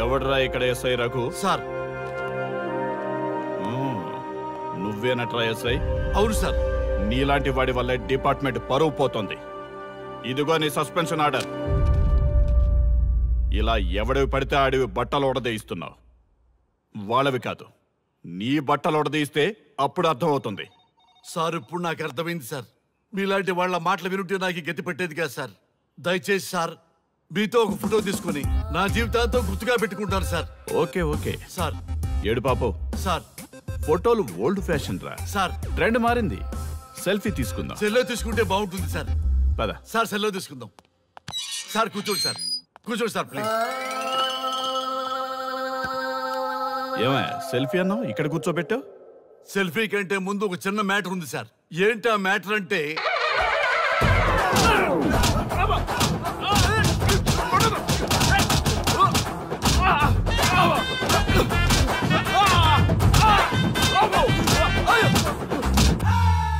ఎవడ్రా ఇక్కడ SI Raghu? Sir. నువ్వేనట్రా SI? అవును సార్. నీలాంటి వాడి వల్లే డిపార్ట్మెంట్ పరువు పోతుంది. ఇదిగో నీ సస్పెన్షన్ ఆర్డర్. ఇలా ఎవడివి పడితే ఆడివి బట్టలు ఉడదీయిస్తున్నావు. వాళ్ళవి కాదు, నీ బట్టలు ఉడదీయిస్తే అప్పుడు అర్థమవుతుంది. సార్ ఇప్పుడు నాకు అర్థమైంది సార్. మీలాంటి వాళ్ళ మాటలు వినుంటే నాకు గతి పెట్టేది కాదు సార్. దయచేసి సార్ మీతో ఒక ఫోటో తీసుకుని నా జీవితాంతో గుర్తుగా పెట్టుకుంటాను సార్. Okay okay sir. ఏడు పాపో సార్. ఫోటోలు ఓల్డ్ ఫ్యాషన్ రా సార్. ట్రెండ్ మారింది. సెల్ఫీ తీసుకుందాం. సెల్లో తీసుకుంటే బాగుంటుంది సార్. పద సార్ సెల్లో తీసుకుందాం. సార్ కూర్చోండి సార్. కూర్చోండి సార్ ప్లీజ్. ఏమయ్య సెల్ఫీ అన్నావు, ఇక్కడ కూర్చోబెట్టావు? సెల్ఫీ కంటే ముందు ఒక చిన్న మ్యాటర్ ఉంది సార్. ఏంటి ఆ మ్యాటర్ అంటే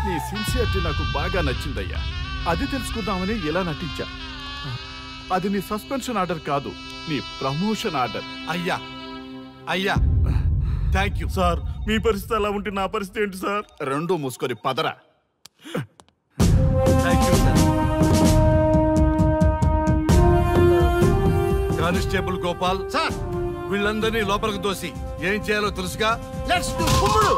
నీ సిన్సియరిటీ నాకు బాగా నచ్చిందయ్యా. అది తెలుసుకుందామని ఇలా నటించా. అది నీ సస్పెన్షన్ ఆర్డర్ కాదు, నీ ప్రమోషన్ ఆర్డర్. అయ్యా అయ్యా థ్యాంక్ యూ సార్. మీ పరిస్థితి అలా ఉంటే నా పరిస్థితి ఏంటి సార్? రెండు మూసుకొని పదరా. Thank you sir. Constable Gopal sir, వీళ్ళందరినీ లోపలికి దోసి ఏం చేయాలో తెలుసుగా. లెట్స్ డు కుమ్ముడు.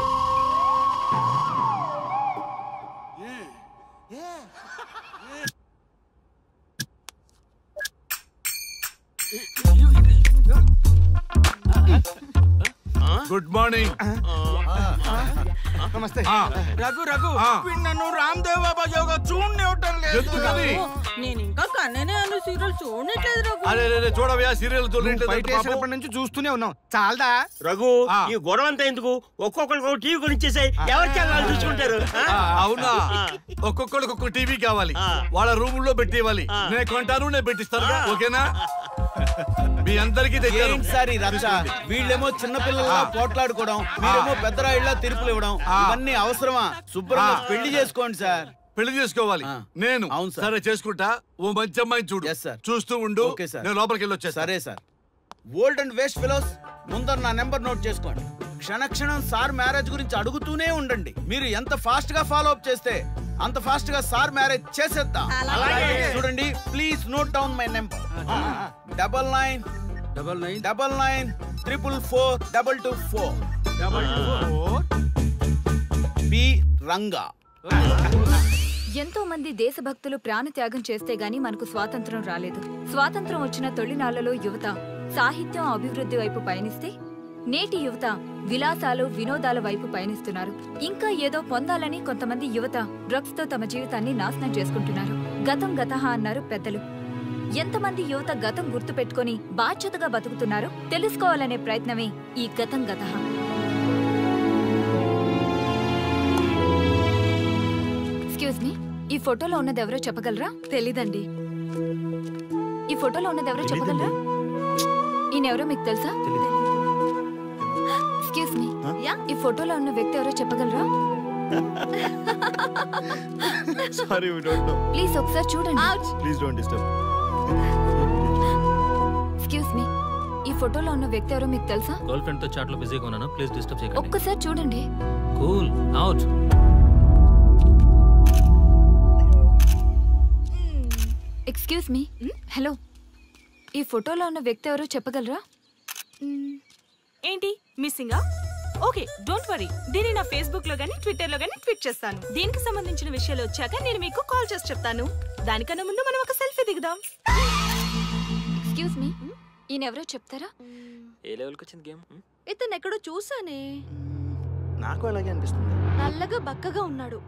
Good morning. నమస్తే. రఘు రఘు నన్ను రామ్దేవ్ బాబా యోగా చూడనివ్వటం లేదు. ఎందుకని? నేను ఇంకా కన్ననే అను సీరియల్ చూడట్లేదు రఘు. అరే చూడవయ్యా, సీరియల్ చూడలేంటి నుంచి చూస్తూనే ఉన్నాం. చాలదా రఘు ఈ గొడవ అంతా ఎందుకు? ఒక్కొక్కరికి ఒక టీవీ కొనిచ్చేసాయి, ఎవరి ఛానల్ చూసుకుంటారు. అవునా? ఒక్కొక్కడికి ఒక్కొక్క టీవీ కావాలి, వాళ్ళ రూమ్ లో పెట్టి ఇవ్వాలి. నేను కొంటాను, నేను పెట్టిస్తాను. ఓకేనా? మీ అందరికీ సార్ ఈ రచ్చ. వీళ్ళేమో చిన్నపిల్లలా పోట్లాడుకోవడం, మీరేమో పెద్దరాయిళ్ళ తీర్పులు ఇవ్వడం, ఇవన్నీ అవసరమా? శుభ్రంగా పెళ్లి చేసుకోండి సార్. పెళ్లి చేసుకోవాలి నేను. అవును సార్. సరే చేసుకుంటా. ఓ మంచి అమ్మాయిని చూడు. చూస్తూ ఉండు. నేను లోపలికి వెళ్ళి వచ్చేస్తా. సరే sir. Old and waste fellows, ముందర నా నెంబర్ నోట్ చేసుకోండి. క్షణక్షణం సార్ మ్యారేజ్ గురించి అడుగుతూనే ఉండండి. మీరు ఎంత ఫాస్ట్ గా ఫాలో అప్ చేస్తే అంత ఫాస్ట్ గా సార్ మ్యారేజ్ చేసేద్దాం. చూడండి, please note down my number. 9999442224. B Ranga. ఎంతో మంది దేశభక్తులు ప్రాణత్యాగం చేస్తే గాని మనకు స్వాతంత్రం రాలేదు. స్వాతంత్రం వచ్చిన తొలినాళ్లలో యువత సాహిత్యం అభివృద్ధి వైపు పయనిస్తే నేటి యువత విలాసాలు వినోదాల వైపు పయనిస్తున్నారు. ఇంకా ఏదో పొందాలని కొంతమంది యువత డ్రగ్స్ తో తమ జీవితాన్ని నాశనం చేసుకుంటున్నారు. గతం గతహ అన్నారు పెద్దలు. ఎంతమంది యువత గతం గుర్తు పెట్టుకుని బాధ్యతగా బతుకుతున్నారో తెలుసుకోవాలనే ప్రయత్నమే ఈ గతం గతహ. ఎక్స్క్యూజ్ మీ, ఈ ఫోటోలో ఉన్నది ఎవరో చెప్పగలరా? తెలీదండి. ఈ ఫోటోలో ఉన్నది ఎవరో చెప్పగలరా? ఈయనెవరో మీకు తెలుసా? ఎక్స్క్యూజ్ మీ, ఈ ఫోటోలో ఉన్న వ్యక్తి ఎవరో చెప్పగలరా? Sorry, we don't know. Please ఒకసారి చూడండి. Please don't disturb. Excuse me, ఈ ఫోటోలో ఉన్న వ్యక్తి ఎవరో మీకు తెలుసా? గర్ల్ ఫ్రెండ్ తో చాట్ లో బిజీగా ఉన్నాను, ప్లీజ్ డిస్టర్బ్ చేయకండి. ఒక్కసారి చూడండి. Cool out. Excuse me, hello, ఈ ఫోటోలో ఉన్న వ్యక్తి ఎవరో చెప్పగలరా? ఏంటి మిస్సింగా? Okay, don't worry. దీన్ని నా ఫేస్బుక్ లో గానీ ట్విట్టర్ లో గానీ ట్వీట్ చేస్తాను. దీనికి సంబంధించిన విషయాలు వచ్చాక నేను మీకు కాల్ చేసి చెప్తాను. దానికన్నా ముందు మనం ఒక సెల్ఫీ దిగుదాం. ఎక్స్క్యూజ్ మీ, ఈయన ఎవరో చెప్తారా? ఏ లెవెల్కి వచ్చింది గేమ్? ఇతను ఎక్కడో చూసానే. నాకు అలాగే అనిపిస్తుంది. నల్లగా బక్కగా ఉన్నాడు.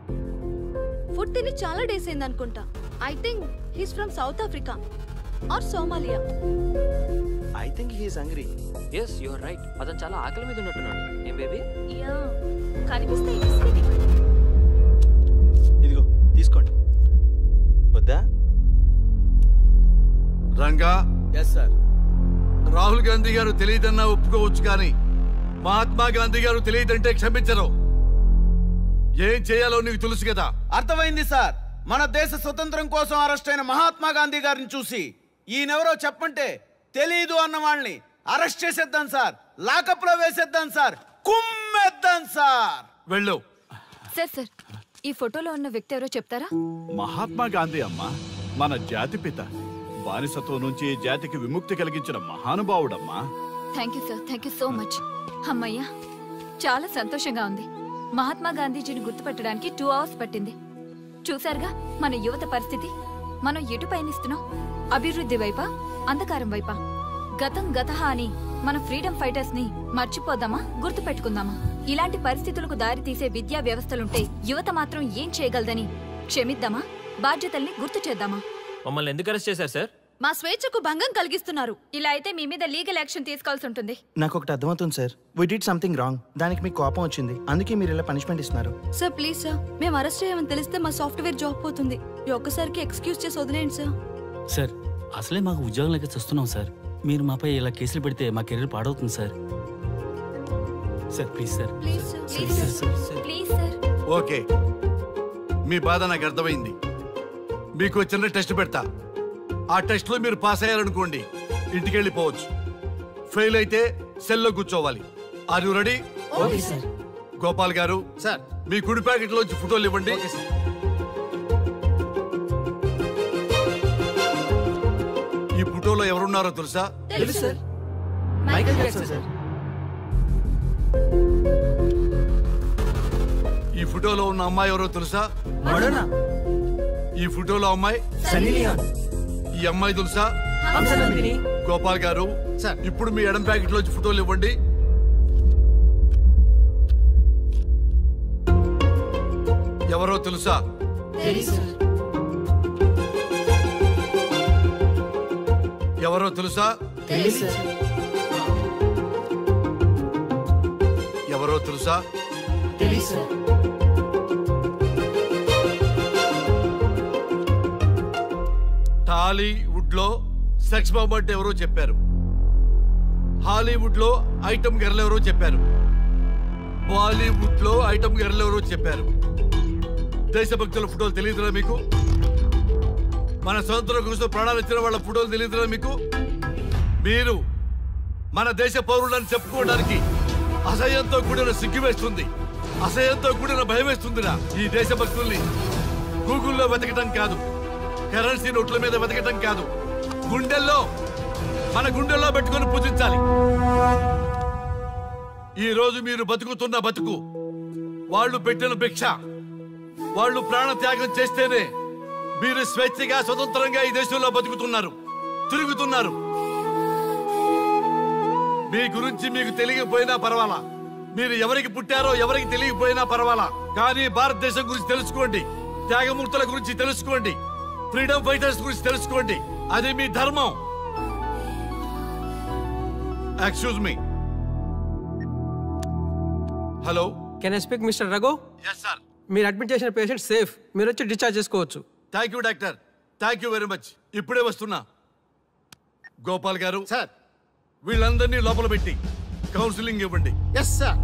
ఫుడ్ తిని చాలా డేస్ అయింది అనుకుంటా. I think he's from south Africa or Somalia. I think he is hungry. yes you are right. అతను చాలా ఆకలి మీద ఉన్నట్టున్నాడు. ఏం బేబీ? యా, కనిపిస్తే ఇదిగో తీసుకోండి. వద్దా? రంగా. yes sir. రాహుల్ గాంధీ గారు తెలియదన్నా ఒప్పుకోవచ్చు, కానీ మహాత్మా గాంధీ గారు తెలియదంటే క్షమించరు. ఏం చేయాలో నీకు తెలుసు కదా. అర్థమైంది సార్. మన దేశ స్వతంత్రం కోసం అరెస్ట్ అయిన మహాత్మా గాంధీ గారిని చూసి ఈయనెవరో చెప్పంటే తెలీదు అన్న వాళ్ళని అరెస్ట్ చేసేద్దాం సార్, లాకప్ లో వేసేద్దాం సార్, కుమ్మేద్దాం సార్. వెళ్ళు. సార్ ఈ ఫోటోలో ఉన్న వ్యక్తి ఎవరో చెప్తారా? మహాత్మా గాంధీ అమ్మా, మన జాతిపిత. బానిసత్వం నుంచి జాతికి విముక్తి కలిగించిన మహానుభావుడమ్మా. Thank you so much. అమ్మయ్యా, చాలా సంతోషంగా ఉంది. మహాత్మా గాంధీజీని గుర్తుపట్టడానికి 2 hours పట్టింది. చూసారుగా మన యువత పరిస్థితి. మనం ఎటు పయనిస్తున్నాం? అభివృద్ధి వైపా, అంధకారం వైపా? గతం గతహ అని మన ఫ్రీడమ్ ఫైటర్స్ ని మర్చిపోదామా, గుర్తు పెట్టుకుందామా? ఇలాంటి పరిస్థితులకు దారి తీసే విద్యా వ్యవస్థలుంటే యువత మాత్రం ఏం చేయగలదని క్షమిద్దామా, బాధ్యతల్ని గుర్తు చేద్దామా? మమ్మల్ని ఎందుకు అరెస్ట్ చేశారు సార్? మా స్వేచ్ఛకు భంగం కలిగిస్తున్నారు. ఇలా అయితే మీ మీద లీగల్ యాక్షన్ తీసుకోవాల్సి ఉంటుంది. నాకు ఒకటి అర్థమవుతుంది sir, we did something wrong. దానికి మీకు కోపం వచ్చింది, అందుకే మీరు ఇలా పనిష్మెంట్ ఇస్తున్నారు. సార్ ప్లీజ్ సార్, మేము అరెస్ట్ చేయమని తెలిస్తే మా సాఫ్ట్వేర్ జాబ్ పోతుంది. ఈ ఒక్కసారికి ఎక్స్క్యూజ్ చేసి వదిలేండి సార్. సార్ అసలే మాకు ఉద్యోగం లేక చూస్తున్నాం సార్. మీరు మాపై ఇలా కేసులు పెడితే మా కెరీర్ పాడవుతుంది sir. Sir please sir. Please sir. Okay, మీ బాధ నాకు అర్థమైంది. మీకు చిన్న టెస్ట్ పెడతా. ఆ టెస్ట్ లో మీరు పాస్ అయ్యారనుకోండి, ఇంటికి వెళ్ళిపోవచ్చు. ఫెయిల్ అయితే సెల్లో కూర్చోవాలి. Are you ready? Okay sir. Gopal గారు సార్, మీ కుడి ప్యాకెట్ లోంచి ఫోటోలు ఇవ్వండి. ఈ ఫోటోలో ఎవరున్నారో తెలుసా? తెలుసు సార్, మైకేల్ జాక్సన్ సార్. ఈ ఫోటోలో ఉన్న అమ్మాయి ఎవరో తెలుసా? మడోనా. ఈ ఫోటోలో అమ్మాయి సన్నీ లియోన్. ఈ అమ్మాయి తెలుసా? హంసనందిని. గోపాల్ గారు ఇప్పుడు మీ ఎడం ప్యాకెట్ లోంచి ఫోటోలు ఇవ్వండి. ఎవరో తెలుసా? ఎవరో తెలుసా? ఎవరో తెలుసా? టాలీవుడ్ లో సెక్స్ బాంబ్ అంటే ఎవరో చెప్పారు. హాలీవుడ్ లో ఐటమ్ గర్ల్ ఎవరో చెప్పారు. బాలీవుడ్ లో ఐటమ్ గర్ల్ ఎవరో చెప్పారు. దేశభక్తుల ఫోటోలు తెలియదురా మీకు? మన స్వతంత్రం కోసం ప్రాణాలు ఇచ్చిన వాళ్ళ ఫోటోలు తెలియదురా మీకు? మీరు మన దేశ పౌరులని చెప్పుకోవడానికి అసహ్యంతో కూడిన సిగ్గు వేస్తుంది, అసహ్యంతో కూడిన భయం వేస్తుందిరా. ఈ దేశభక్తుల్ని గూగుల్లో వెతకటం కాదు, కరెన్సీ నోట్ల మీద వెతకటం కాదు, మన గుండెల్లో పెట్టుకొని పూజించాలి. ఈ రోజు మీరు బతుకుతున్న బతుకు వాళ్ళు పెట్టిన భిక్ష. వాళ్ళు ప్రాణ త్యాగం చేస్తేనే మీరు స్వేచ్ఛగా స్వతంత్రంగా ఈ దేశంలో బతుకుతున్నారు, తిరుగుతున్నారు. మీ గురించి మీకు తెలియకపోయినా పర్వాలా, మీరు ఎవరికి పుట్టారో ఎవరికి తెలియకపోయినా పర్వాలా, కానీ భారతదేశం గురించి తెలుసుకోండి, త్యాగమూర్తుల గురించి తెలుసుకోండి, ఫ్రీడమ్ ఫైటర్స్ గురించి తెలుసుకోండి. అది మీ ధర్మం. Excuse me. Hello, can I speak mister Raghu? Yes sir. మీరు అడ్మిట్ చేసిన పేషెంట్ సేఫ్, మీరు వచ్చి డిశ్చార్జ్ చేసుకోవచ్చు. Thank you doctor, thank you very much. ఇప్పుడే వస్తున్నా. గోపాల్ గారు సార్, వీళ్ళందరినీ లోపల పెట్టి కౌన్సిలింగ్ ఇవ్వండి. Yes sir.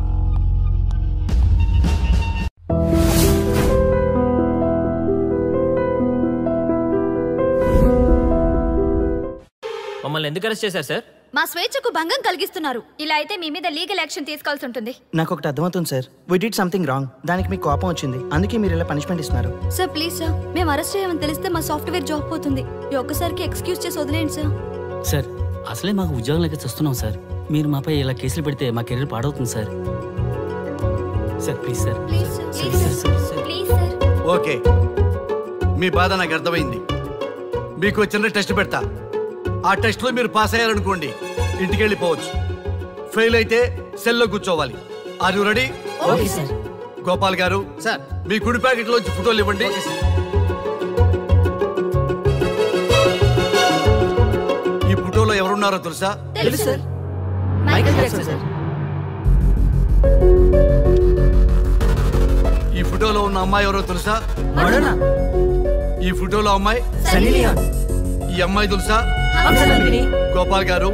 మమ్మల్ని ఎందుకు అరెస్ట్ చేశారు సార్? మా స్వేచ్ఛకు భంగం కలిగిస్తున్నారు. ఇలా అయితే మీ మీద లీగల్ యాక్షన్ తీసుకోవాల్సి ఉంటుంది. నాకు ఒకటి అర్థమవుతుంది sir, we did something wrong. దానికి మీకు కోపం వచ్చింది, అందుకే మీరు ఇలా పనిష్మెంట్ ఇస్తున్నారు. సార్ ప్లీజ్ సార్, మేము అరెస్ట్ చేయమని తెలిస్తే మా సాఫ్ట్వేర్ జాబ్ పోతుంది. ఈ ఒక్కసారికి ఎక్స్క్యూజ్ చేసి వదిలేండి సార్. సార్ అసలే మాకు ఉద్యోగం లేక చూస్తున్నాం సార్. మీరు మాపై ఇలా కేసులు పెడితే మా కెరీర్ పాడవుతుంది sir. Sir please sir. Please sir. Okay, మీ బాధ నాకు అర్థమైంది. మీకు చిన్న టెస్ట్ పెడతా. ఆ టెస్ట్ లో మీరు పాస్ అయ్యారనుకోండి, ఇంటికి వెళ్ళిపోవచ్చు. ఫెయిల్ అయితే సెల్లో కూర్చోవాలి. Are you ready? Okay sir. Gopal గారు సార్, మీ కుడి ప్యాకెట్ లోంచి ఫోటోలు ఇవ్వండి. ఈ ఫోటోలో ఎవరున్నారో తెలుసా? తెలుసు సార్, మైకేల్ జాక్సన్ సార్. ఈ ఫోటోలో ఉన్న అమ్మాయి ఎవరో తెలుసా? మడోనా. ఈ ఫోటోలో అమ్మాయి సన్నీ లియోన్. ఈ అమ్మాయి తెలుసా? హంసనందిని. గోపాల్ గారు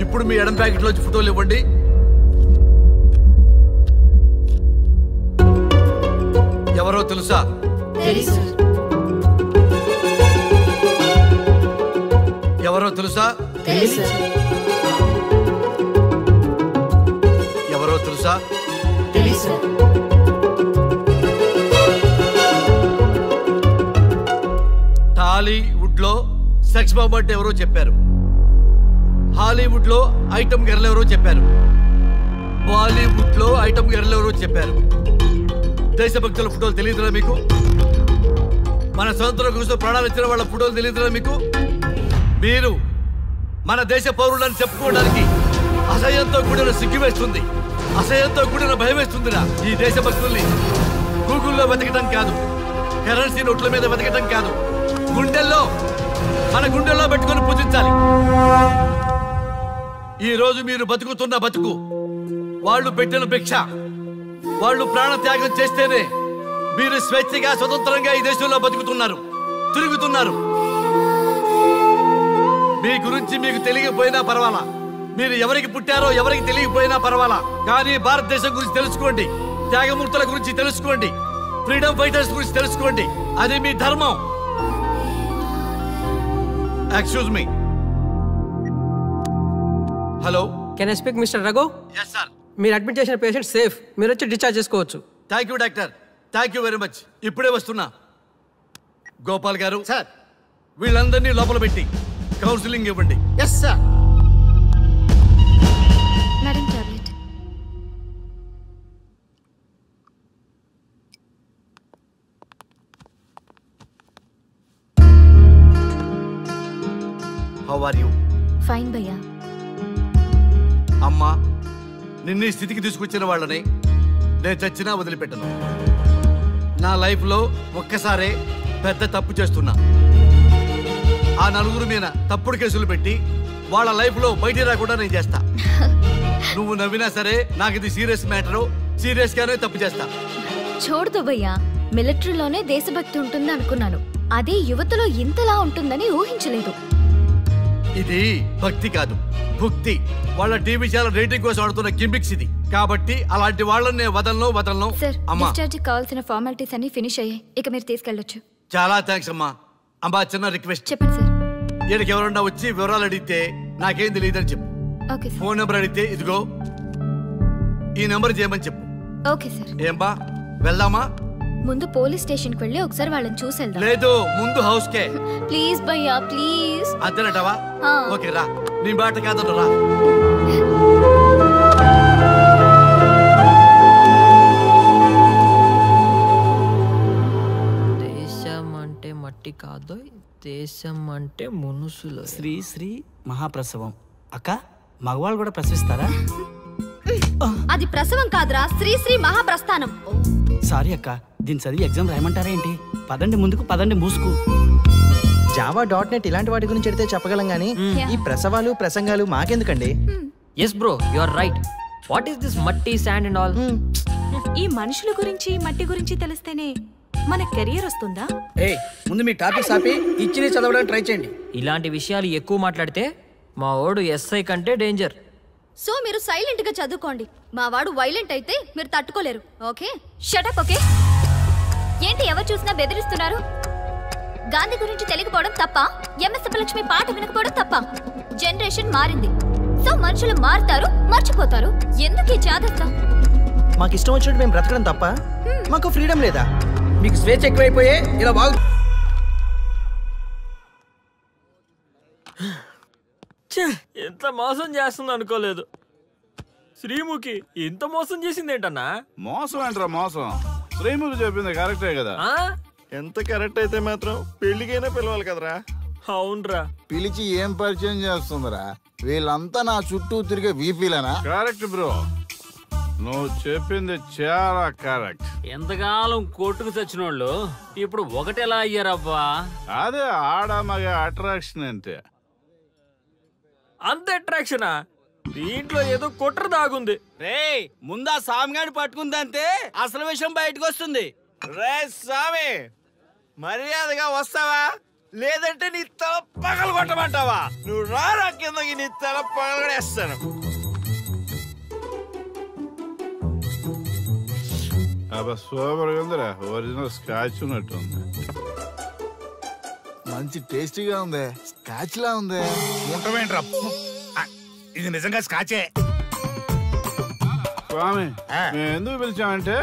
ఇప్పుడు మీ ఎడం ప్యాకెట్ లోంచి ఫోటోలు ఇవ్వండి. ఎవరో తెలుసా? ఎవరో తెలుసా? తెలుసా? తెలీదు. టాలీవుడ్ లో సెక్స్ బాంబ్ అంటే ఎవరో చెప్పారు, హాలీవుడ్ లో ఐటమ్ గర్ల్ ఎవరో చెప్పారు, బాలీవుడ్ లో ఐటమ్ గర్ల్ ఎవరో చెప్పారు. దేశభక్తుల ఫోటోలు తెలియదురా మీకు? మన స్వతంత్రం కోసం ప్రాణాలు ఇచ్చిన వాళ్ళ ఫోటోలు తెలియదురా మీకు? మీరు మన దేశ పౌరులని చెప్పుకోవడానికి అసహ్యంతో కూడిన సిగ్గు వేస్తుంది, అసహ్యంతో కూడిన భయం వేస్తుందిరా. ఈ దేశభక్తుల్ని గూగుల్లో వెతకడం కాదు, కరెన్సీ నోట్ల మీద వెతకడం కాదు, గుండెల్లో మన గుండెల్లో పెట్టుకొని పూజించాలి. ఈ రోజు మీరు బతుకుతున్న బతుకు వాళ్ళు పెట్టిన భిక్ష. వాళ్ళు ప్రాణ త్యాగం చేస్తేనే మీరు స్వేచ్ఛగా స్వతంత్రంగా ఈ దేశంలో బతుకుతున్నారు, తిరుగుతున్నారు. మీ గురించి మీకు తెలియకపోయినా పర్వాలా, మీరు ఎవరికి పుట్టారో ఎవరికి తెలియకపోయినా పర్వాలా, కానీ భారతదేశం గురించి తెలుసుకోండి, త్యాగమూర్తుల గురించి తెలుసుకోండి, ఫ్రీడమ్ ఫైటర్స్ గురించి తెలుసుకోండి. అది మీ ధర్మం. Excuse me. Hello, can I speak mister Raghu? Yes sir. మీరు అడ్మిట్ చేసిన పేషెంట్ సేఫ్, మీరు వచ్చి డిశ్చార్జ్ చేసుకోవచ్చు. Thank you doctor, thank you very much. ఇప్పుడే వస్తున్నా. గోపాల్ గారు సార్, వీళ్ళందరినీ లోపల పెట్టి కౌన్సిలింగ్ ఇవ్వండి. Yes sir. Madam tablet. How are you? Fine భయ్యా. అమ్మా, నిన్న ఈ స్థితికి తీసుకొచ్చిన వాళ్ళని నేను చచ్చినా వదిలిపెట్టను. నా లైఫ్లో ఒక్కసారే పెద్ద తప్పు చేస్తున్నా. ఆ నలుగురు మీద తప్పుడు కేసులు పెట్టి వాళ్ళ లైఫ్లో బయట రాకుండా నేను చేస్తా. నువ్వు నవ్వినా సరే నాకు ఇది సీరియస్ మ్యాటరు, సీరియస్ గానే తప్పు చేస్తా. చూడదు భయ్యా, మిలిటరీలోనే దేశభక్తి ఉంటుంది అనుకున్నాను, అదే యువతలో ఇంతలా ఉంటుందని ఊహించలేదు. ఇది భక్తి కాదు, భుక్తి. వాళ్ళ టీవీ ఛానల్ రేటింగ్ కోసం ఆడుతున్న గిమిక్స్ ఇది. కాబట్టి అలాంటి వాళ్ళని నేను వదలను. సార్, అమ్మా, డిశ్చార్జ్ కావాల్సిన ఫార్మాలిటీస్ అన్ని ఫినిష్ అయ్యాయి, ఇక మీరు తీసుకెళ్ళొచ్చు. చాలా థ్యాంక్స్ అమ్మా. అమ్మా, చిన్న రిక్వెస్ట్. చెప్పండి సార్. ఈయనకి ఎవరన్నా వచ్చి వివరాలు అడిగితే నాకేం తెలియదని చెప్పు. Okay sir. ఫోన్ నెంబర్ అడిగితే ఇదిగో ఈ నెంబర్ చేయమని చెప్పు. Okay sir. ఏం బా, వెళ్దామా? ముందు పోలీస్ స్టేషన్కి వెళ్ళి ఒకసారి వాళ్ళని చూసి వెళ్దాం. లేదు, ముందు హౌస్ కే. ప్లీజ్ భయ్యా, ప్లీజ్. అంతేనటవా? ఓకే రా, నీ బాట కాదన్న రా. దేశం అంటే మట్టి కాదు, దేశం అంటే మనుషులు. శ్రీ శ్రీ మహాప్రసవం. అక్క, మగవాళ్ళు కూడా ప్రసవిస్తారా? అది ప్రసవం కాదురా, శ్రీ శ్రీ మహాప్రస్థానం. సారీ అక్క, దీని చదివి ఎగ్జామ్ రాయమంటారా ఏంటి? పదండి ముందుకు, పదండి మూసుకు. java.net ఇలాంటి వాటి గురించి అడిగితే చెప్పగలం గానీ ఈ ప్రసవాలు ప్రసంగాలు మాకెందుకండి? Yes bro, you are right. What is this మట్టి, శాండ్ అండ్ ఆల్? ఈ మనుషుల గురించి మట్టి గురించి తెలిస్తేనే మన కెరియర్ వస్తుందా? ముందు మీ టాపిక్స్ ఆపి ఇచ్చి చదవడానికి ట్రై చేయండి. ఇలాంటి విషయాలు ఎక్కువ మాట్లాడితే మా వాడు ఎస్ఐ కంటే డేంజర్. సో మీరు సైలెంట్ గా చదువుకోండి. మా వాడు వైలెంట్ అయితే మీరు తట్టుకోలేరు. Okay, shut up. ఓకే, ఏంటి ఎవరు చూసినా బెదిరిస్తున్నారు? గాంధీ గురించి తెలియకపోవడం తప్ప, ఎంఎస్ సుబ్బలక్ష్మి పాట వినకపోవడం తప్ప? జనరేషన్ మారింది, సో మనుషులు మారుతారు, మర్చిపోతారు. ఎందుకు ఈ చాదస్తం? మాకు ఇష్టం వచ్చినట్టు మేము బ్రతకడం తప్ప మాకు ఫ్రీడమ్ లేదా? మీకు స్వేచ్ఛ ఎక్కువైపోయే ఇలా బాగు. ఎంత మోసం చేస్తుంది అనుకోలేదు. శ్రీముఖి ఇంత మోసం చేసింది ఏంటన్నా? మోసం ఏంట్రా మోసం? శ్రీముఖి చెప్పింది కరెక్టే కదా. ఎంత కరెక్ట్ అయితే మాత్రం పెళ్లికైనా పిలవాలి కదరా. అవునరా, పిలిచి ఏం పరిచయం చేస్తుందిరా? వీళ్ళంతా నా చుట్టూ తిరిగే వీపీలేనా? కరెక్ట్ బ్రో, నువ్వు చెప్పింది చాలా కరెక్ట్. ఎంతకాలం కొట్టుకు చచ్చినోళ్ళు ఇప్పుడు ఒకటెలా అయ్యారబ్బా? అదే ఆడ మగ అట్రాక్షన్ అంటే. అంత అట్రాక్షనా? దీంట్లో ఏదో కుట్ర దాగుంది. రే, ముందా సామిగాడి పట్టుకుందంటే అసలు విషయం బయటకు వస్తుంది. రే స్వామి, మర్యాదగా వస్తావా లేదంటే నీ తల పగలు కొట్టమంటావా? నువ్వు రారా కిందకి, నీ తల పగలగడేస్తాను. అబ్బా సూపర్ గా ఉందిరా, ఒరిజినల్ స్కాచ్ ఉన్నట్టుంది. మంచి టేస్టీగా ఉంది, స్కాచ్ లా ఉంది. ఉంటావేంట్రా, ఇది నిజంగా స్కాచే. స్వామి మేము ఎందుకు పిలిచామంటే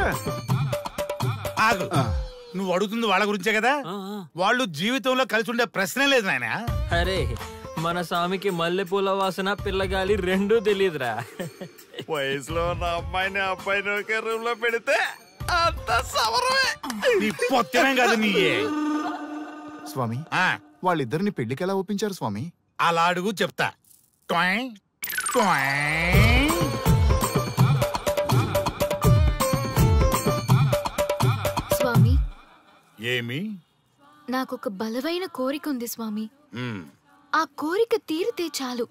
ఆగు. నువ్వు అడుగుతుంది వాళ్ళ గురించే కదా. వాళ్ళు జీవితంలో కలిసి ఉండే ప్రశ్నే లేదు నాయన. అరే మన స్వామికి మల్లెపూల వాసన పిల్లగాలి రెండూ తెలియదురా. వయసులో ఉన్న అమ్మాయిని అబ్బాయిని ఒకే రూమ్ లో పెడితే అంత సవరమే. నీ పొత్తమే కాదు నీయే. స్వామి వాళ్ళిద్దరిని పెళ్లికి ఎలా ఒప్పించారు స్వామి? అలా అడుగు చెప్తా. స్వామి ఏమి? నాకొక బలమైన కోరిక ఉంది స్వామి. ఆ కోరిక తీరితే చాలు,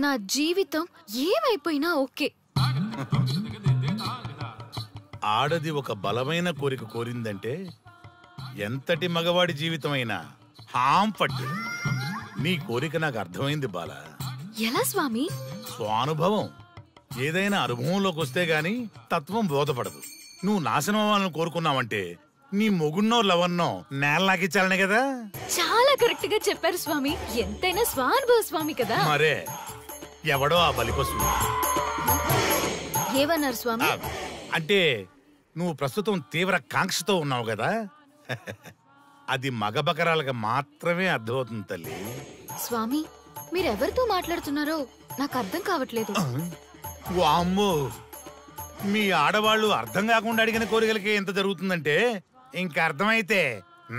నా జీవితం ఏమైపోయినా ఓకే. ఆడది ఒక బలమైన కోరిక కోరిందంటే ఎంతటి మగవాడి జీవితమైనా హాం పట్టు. నీ కోరిక నాకు అర్థమైంది బాల. ఎలా స్వామి? స్వానుభవం. ఏదైనా అనుభవంలోకి వస్తే గాని తత్వం బోధపడదు. నువ్వు నాశనం అవ్వాలని కోరుకున్నావంటే నీ మొగున్నో లవన్నో నేలలాగిచ్చాలనే కదా. చాలా కరెక్ట్ గా చెప్పారు స్వామి. ఎంతైనా స్వానుభవ స్వామి కదా. మరే ఎవడో ఆ బలిపశువు. ఏమన్నారు స్వామి? అంటే నువ్వు ప్రస్తుతం తీవ్ర కాంక్షతో ఉన్నావు కదా. అది మగ బకరాలకు మాత్రమే అర్థమవుతుంది తల్లి. స్వామి మీరెవరితో మాట్లాడుతున్నారో నాకు అర్థం కావట్లేదు. వామ్మో, మీ ఆడవాళ్ళు అర్థం కాకుండా అడిగిన కోరికలకి ఎంత జరుగుతుందంటే ఇంకా అర్థమైతే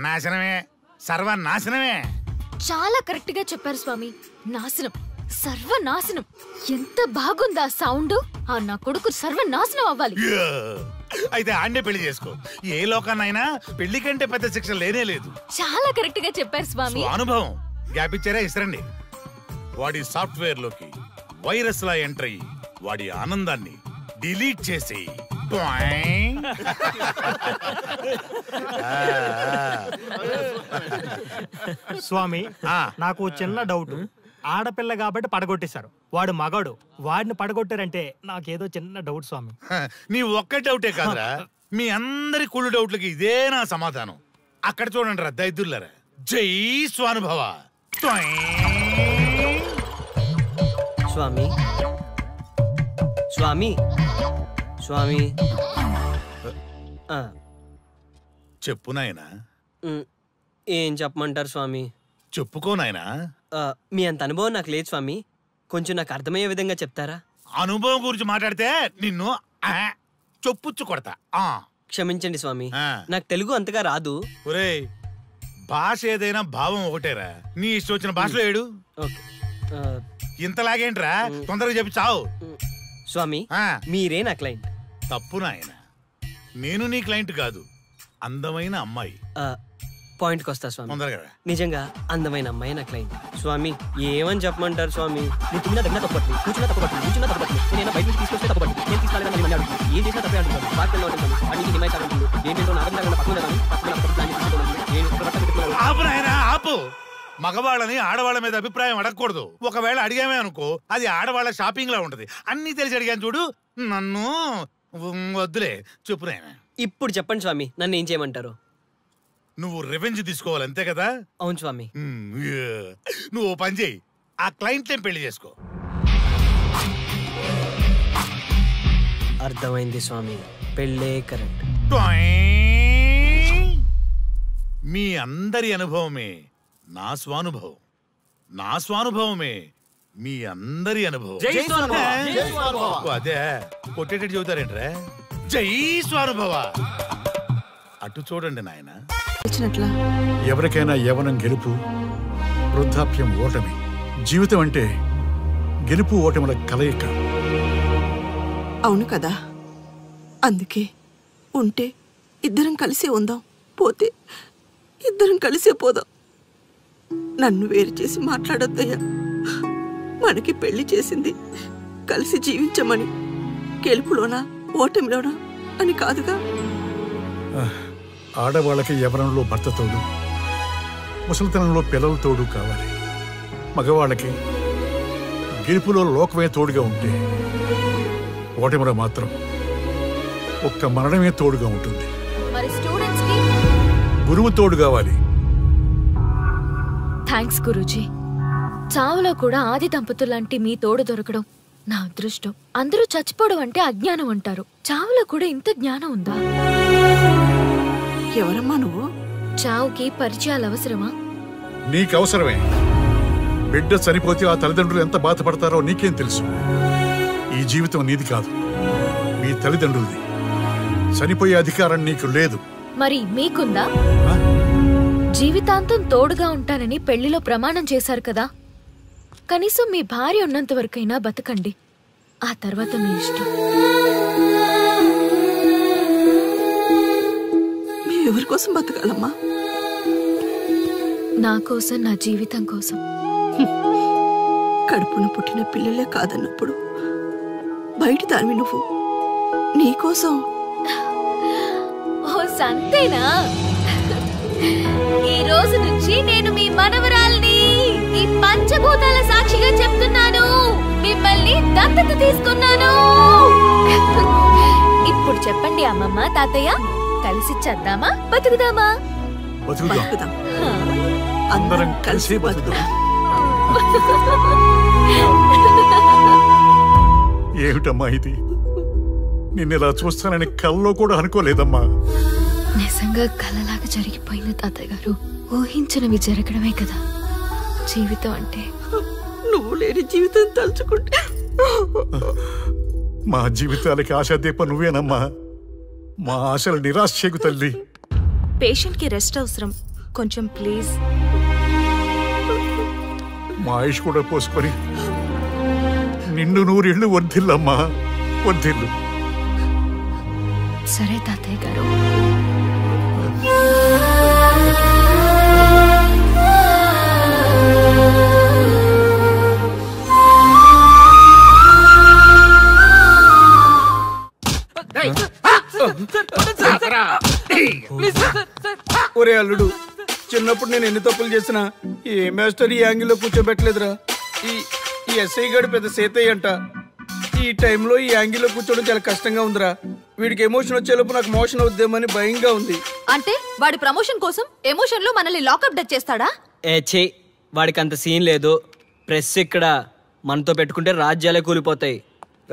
నాశనమే, సర్వనాశనమే. చాలా కరెక్ట్ గా చెప్పారు స్వామి. నాశనం, సర్వనాశనం. ఎంత బాగుందా సౌండ్. ఆ నా కొడుకు సర్వనాశనం అవ్వాలి. అయితే ఆండే పెళ్లి చేసుకో. ఏ లోకాన్నైనా పెళ్లి కంటే పెద్ద శిక్ష లేనే లేదు. చాలా కరెక్ట్ గా చెప్పారు స్వామి. అనుభవం. గ్యాప్ ఇచ్చారా? ఇసరండి. వాడి సాఫ్ట్వేర్ లోకి వైరస్ లా ఎంటర్ అయ్యి వాడి ఆనందాన్ని డిలీట్ చేసి స్వామి నాకు చిన్న డౌట్. ఆడపిల్ల కాబట్టి పడగొట్టేశారు, వాడు మగాడు, వాడిని పడగొట్టారంటే నాకేదో చిన్న డౌట్ స్వామి. నీ ఒక్క డౌటే కాదురా, మీ అందరి కుళ్ళు డౌట్లకి ఇదే నా సమాధానం. అక్కడ చూడండి రా దైదుర్లరా. జై స్వానుభవ. స్వామి స్వామి స్వామి చెప్పు నాయనా. ఏం చెప్పమంటారు స్వామి? చెప్పుకో నాయనా. మీ అంత అనుభవం నాకు లేదు స్వామి, కొంచెం నాకు అర్థమయ్యే విధంగా చెప్తారా? అనుభవం గురించి మాట్లాడితే నిన్ను చొప్పుచ్చు కొడతా. క్షమించండి స్వామి, నాకు తెలుగు అంతగా రాదు. ఒరేయ్, భాష ఏదైనా భావం ఒకటేరా. నీ ఇష్టం వచ్చిన భాషలో ఏడు. ఇంతలాగేంట్రా, తొందరగా చెప్పి చావు. స్వామి మీరే నా క్లయింట్. తప్పు నాయన, నేను నీ క్లయింట్ కాదు, అందమైన అమ్మాయి. పాయింట్కి వస్తా స్వామి. తొందరగా. నిజంగా అందమైన అమ్మాయి నా క్లయింట్. స్వామి ఏమని చెప్పమంటారు స్వామి? నేను తిన్నా దగ్గర తప్పట్లేదు, కూర్చున్నా తప్పట్లేదు, కూర్చున్నా తప్పట్లేదు, నేను బయట నుంచి తీసుకొస్తే తప్పట్లేదు, నేను తీసుకెళ్ళాలని మళ్ళీ అడుగుతాను, ఏం చేసినా తప్పే అడుగుతాను, బాగా ఉంటుంది, అడిగి హిమాయి చాలంటుంది, ఏంటంటే నాగంగా ఆపు. మగవాళ్ళని ఆడవాళ్ళ మీద అభిప్రాయం అడగకూడదు. ఒకవేళ అడిగామే అనుకో, అది ఆడవాళ్ళ షాపింగ్ లా ఉంటది. అన్ని తెలిసి అడిగాను చూడు, నన్ను వద్దులే. చెప్పు నాయనా. ఇప్పుడు చెప్పండి స్వామి, నన్ను ఏం చేయమంటారు? నువ్వు రివెంజ్ తీసుకోవాలి, అంతే కదా? అవును స్వామి. నువ్వు పని చేయి, ఆ క్లయింట్ పెళ్లి చేసుకో. అర్థమైంది స్వామి, పెళ్ళే కరెక్ట్. మీ అందరి అనుభవమే నా స్వానుభవం, నా స్వానుభవమే మీ అందరి అనుభవం. అదే కొట్టేటట్టు చెబుతారేంట్రా? జై స్వానుభవ. అటు చూడండి నాయన. ఎవరికైనా యవ్వనం గెలుపు, వృద్ధాప్యం ఓటమి. జీవితం అంటే గెలుపు ఓటముల కలయిక. అవును కదా, అందుకే ఉంటే ఇద్దరం కలిసే ఉందాం, పోతే ఇద్దరం కలిసే పోదాం. నన్ను వేరు చేసి మాట్లాడొద్దయ్యా. మనకి పెళ్లి చేసింది కలిసి జీవించమని, గెలుపులోనా ఓటమిలోనా అని కాదుగా. ఆడవాళ్ళకి యవ్వనంలో భర్త తోడు, ముసలితనంలో పిల్లల తోడు కావాలి. మగవాళ్ళకి గెలుపులో లోకమే తోడుగా ఉంటే, ఓటమిలో మాత్రం ఒక్క మరణమే తోడుగా ఉంటుంది. మరి స్టూడెంట్స్ కి గురువు తోడు కావాలి. థ్యాంక్స్ గురూజీ. చావులో కూడా ఆది దంపతులు లాంటి మీ తోడు దొరకడం నా అదృష్టం. అందరూ చచ్చిపోవడం అంటే అజ్ఞానం అంటారు. చావులో కూడా ఇంత జ్ఞానం ఉందా? ఎవరమ్మా నువ్వు? చావుకి పరిచయాలు అవసరమా? నీకు అవసరమే. బిడ్డ చనిపోతే ఆ తల్లిదండ్రులు ఎంత బాధపడతారో నీకేం తెలుసు? ఈ జీవితం నీది కాదు, మీ తల్లిదండ్రులది. చనిపోయే అధికారం నీకు లేదు. మరి మీకుందా? జీవితాంతం తోడుగా ఉంటానని పెళ్లిలో ప్రమాణం చేశారు కదా. కనీసం మీ భార్య ఉన్నంత వరకైనా బతకండి. ఆ తర్వాత మీ ఇష్టం. ఎవరి కోసం బతకాలమ్మా? నా కోసం, నా జీవితం కోసం. కడుపున పుట్టిన పిల్లలే కాదన్నప్పుడు బయట దానివి నువ్వు నీకోసం. ఓ సంతేనా? ఈ రోజు నుంచి నేను మీ మనవరాల్ని. ఈ పంచభూతాల సాక్షిగా చెప్తున్నాను, మిమ్మల్ని దత్తత తీసుకున్నాను. ఇప్పుడు చెప్పండి అమ్మమ్మ, తాతయ్య, కలిసి చద్దామా బతుకుదామా? బతుకుదాం. అందరం కలిసి బతుకుదాం. ఏమిటమ్మా ఇది? నిన్నెలా చూస్తానని కల్లో కూడా అనుకోలేదమ్మా. నిజంగా కలలాగా జరిగిపోయింది తాతయ్య గారు. ఊహించినవి జరగడమే కదా జీవితం అంటే. నువ్వు లేని జీవితం తలుచుకుంటే మా జీవితాలకి ఆశాదీప నువ్వేనమ్మా. మా ఆశలు నిరాశ చేయకు తల్లి. పేషెంట్ కి రెస్ట్ అవసరం, కొంచెం ప్లీజ్. మా ఆయుష్ కూడా పోసుకొని నిండు నూరేళ్లు వర్ధిల్లమ్మా, వర్ధిల్లు. సరే తాతయ్య గారు. ఒరే అల్లుడు, చిన్నప్పుడు నేను ఎన్ని తప్పులు చేసినా ఏ మాస్టర్ ఈ యాంగిల్లో కూర్చోబెట్టలేదురా. ఈ ఎస్ఐ గడు పెద్ద సేతయ్య అంట. ఈ టైంలో ఈ యాంగిల్లో కూర్చోవడం చాలా కష్టంగా ఉందిరా. వీడికి ఎమోషన్ వచ్చేలోపు నాకు మోషన్ అవుద్దేమని భయంగా ఉంది. అంటే వాడి ప్రమోషన్ కోసం ఎమోషన్ లో మనల్ని లాకప్ డెత్ చేస్తాడా? ఛీ, వాడికి అంత సీన్ లేదు. ప్రెస్ ఇక్కడ మనతో పెట్టుకుంటే రాజ్యాలే కూలిపోతాయి.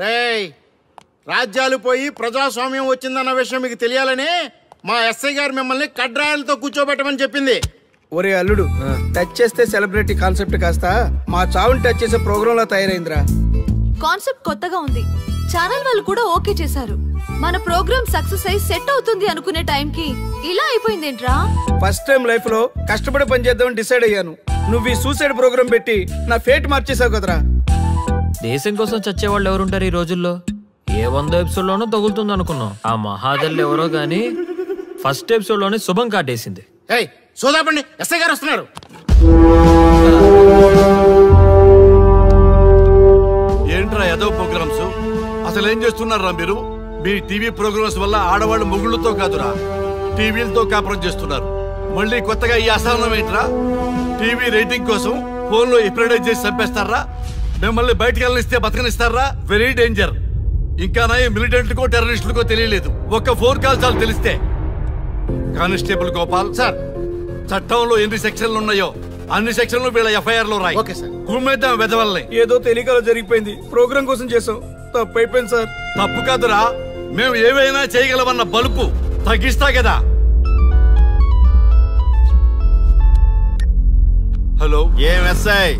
రేయ్, రాజ్యాలు పోయి ప్రజాస్వామ్యం వచ్చిందన్న విషయం మీకు తెలియాలని మా ఎస్ఐ గారు మిమ్మల్ని కడ్రాయలతో కూర్చోబెట్టమని చెప్పింది. ఒరే అల్లుడు, టచ్ చేస్తే సెలబ్రిటీ కాన్సెప్ట్ కాస్త మా చావుని టచ్ చేసే ప్రోగ్రామ్ లా తయారైందిరా. కాన్సెప్ట్ కొత్తగా ఉంది. ఛానల్ వాళ్ళు కూడా ఓకే చేశారు. మన ప్రోగ్రామ్ సక్సెస్ అయి సెట్ అవుతుంది అనుకునే టైంకి ఇలా అయిపోయిందేంట్రా? ఫస్ట్ టైం లైఫ్ లో కష్టపడి పని చేద్దామని డిసైడ్ అయ్యాను. నువ్వు ఈ సూసైడ్ ప్రోగ్రామ్ పెట్టి నా ఫేట్ మార్చేసావు కదరా. దేశం కోసం చచ్చేవాళ్ళు ఎవరుంటారు ఈ రోజుల్లో? ఏ 100 ఎపిసోడ్లోనో తగులుతుంది అనుకున్నాం. ఆ మహాదల్ ఎవరో గానీ ఫస్ట్ ఎపిసోడ్ లోనే శుభం కాటేసింది. సోదాపండి, ఎస్ఐ గారు వస్తున్నారు. ఏంట్రా ఏదో ప్రోగ్రామ్స్? అసలు ఏం చేస్తున్నారా మీరు? మీ టీవీ ప్రోగ్రామ్స్ వల్ల ఆడవాళ్ళు మొగుళ్ళతో కాదురా, టీవీలతో కాపురం చేస్తున్నారు. మళ్ళీ కొత్తగా ఈ అసహనం ఏంట్రా? టీవీ రేటింగ్ కోసం ఫోన్ లో ఎప్రిడైజ్ చేసి చంపేస్తారా? మిమ్మల్ని బయటకు వెళ్ళనిస్తే బతకనిస్తారా? Very danger. ఇంకా నా మిలిటెంట్లకో టెర్రరిస్టులకో తెలియలేదు, ఒక్క ఫోన్ కాల్ చాలు తెలిస్తే. కానిస్టేబుల్ గోపాల్ సార్, చట్టంలో ఎన్ని సెక్షన్లు ఉన్నాయో అన్ని సెక్షన్లు వీళ్ళ ఎఫ్ఐఆర్ లో రాయి. కుమ్మేద్దాం వెదవల్ని. ఏదో తెలియకలో జరిగిపోయింది, ప్రోగ్రామ్ కోసం చేసాం, తప్పు అయిపోయింది సార్. తప్పు కాదురా, మేము ఏవైనా చేయగలమన్న బలుపు తగ్గిస్తా కదా. హలో, ఏం ఎస్ఐ,